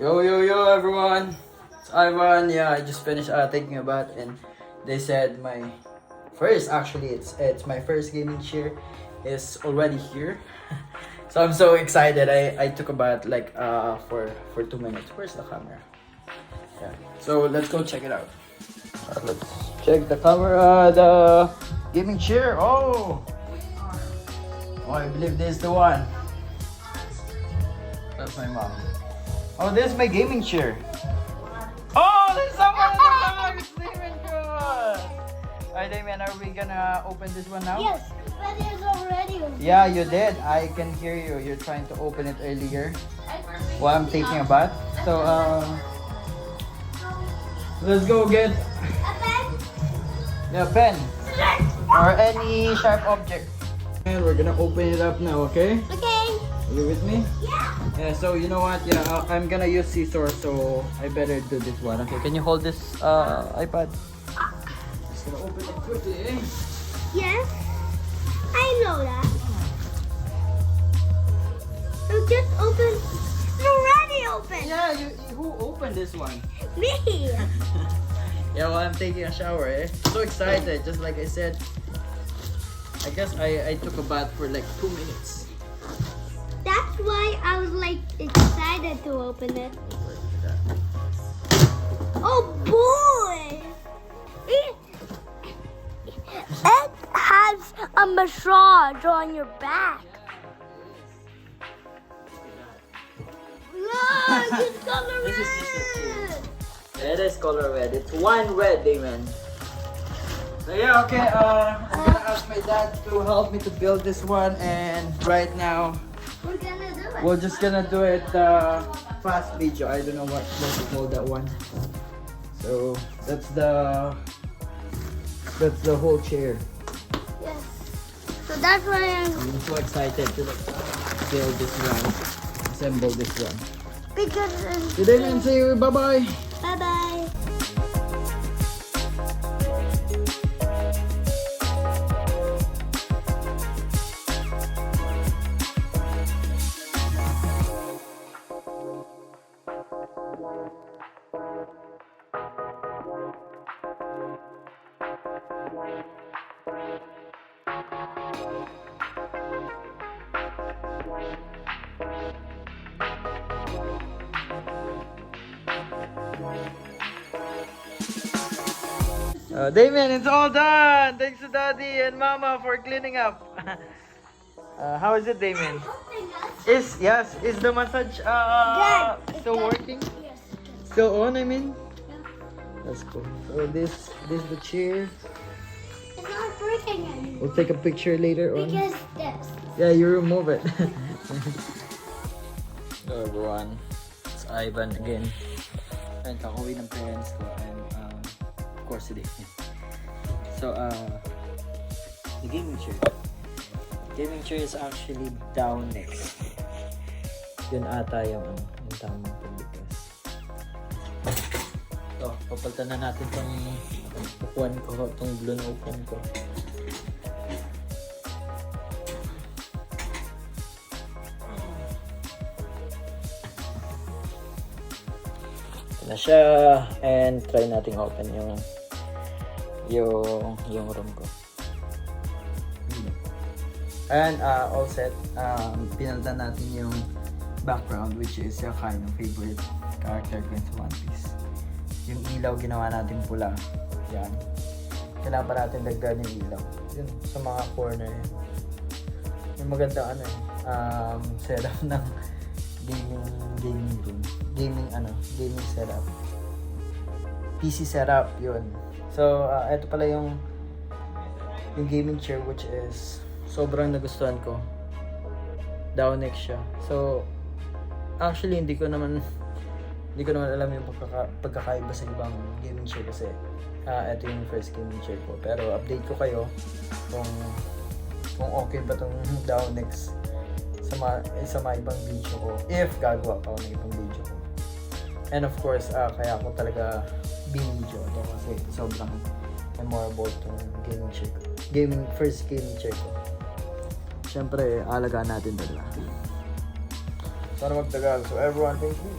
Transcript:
Yo everyone, it's Ivan. Yeah, I just finished taking a bath, and they said my it's my first gaming chair is already here. So I'm so excited. I took a bath like for 2 minutes. Where's the camera? Yeah. So let's go check it out. Let's check the camera. The gaming chair. Oh, I believe this is the one. That's my mom. Oh, this is my gaming chair. Oh, there's someone in the car. It's Damon. Good. Alright, Damon, are we gonna open this one now? Yes, but it's already open. Yeah, you did. I can hear you. You're trying to open it earlier while I'm taking a bath. So, let's go get A pen? a pen or any sharp object. And we're gonna open it up now, okay? Okay. Are you with me? Yeah. Yeah, so you know what? Yeah, I'm gonna use scissors, so I better do this one. Okay, can you hold this iPad? Just gonna open it quickly. Yes. I know that. So just open. It's already open. Yeah, who opened this one? Me. Yeah, well, I'm taking a shower, So excited, just like I said. I guess I took a bath for like 2 minutes. That's why I was like excited to open it. Oh boy! It has a massage on your back. Look, it's color This is just a red. It is color red. It's wine red, Damon. So yeah, okay. I'm gonna ask my dad to help me to build this one, and right now We're gonna do it. we're just gonna do it fast video. I don't know what to call that one. So that's the whole chair. Yes. So that's why I'm so excited to build this one, assemble this one. because So Damon, say bye bye. bye bye. Damien, it's all done. Thanks to Daddy and Mama for cleaning up. How is it, Damien? Is the massage Good. still working? Yes. Still on, I mean? Yeah. That's cool. So this is the chair. It's not working anymore. We'll take a picture later on. Because this. Yeah, you remove it. Hello everyone. It's Ivan again. And kakauwi ng parents ko, and of course today. So the gaming chair. Gaming chair is actually Dowinx. Yun ata yung tamang pagbigas. So, papalitan na natin tong upuan ko, tong blue na upuan ko. Ito na siya, and try nating open yung room ko. And all set. Pinalitan natin yung background, which is yung kind of favorite character ko sa One Piece. Yung ilaw ginawa natin pula. Yan. Kailangan pa natin dagdagan yung ilaw. Yun, sa mga corner. Yung magandang setup ng gaming room. Gaming setup. PC setup, yun. So, ito pala yung gaming chair, which is sobrang nagustuhan ko. Dowinx siya. So, actually, hindi ko naman alam yung pagkakaiba sa ibang gaming chair kasi ito yung first gaming chair ko. Pero update ko kayo kung okay ba tong Dowinx sa mga ibang video ko. If gagawa pa ako ng ibang video ko. And of course, kaya ako talaga binidyo ito kasi sobrang memorable tong gaming chair ko. First gaming chair ko. Siyempre, alagaan natin talaga. Sana magtagal. So everyone, thank you.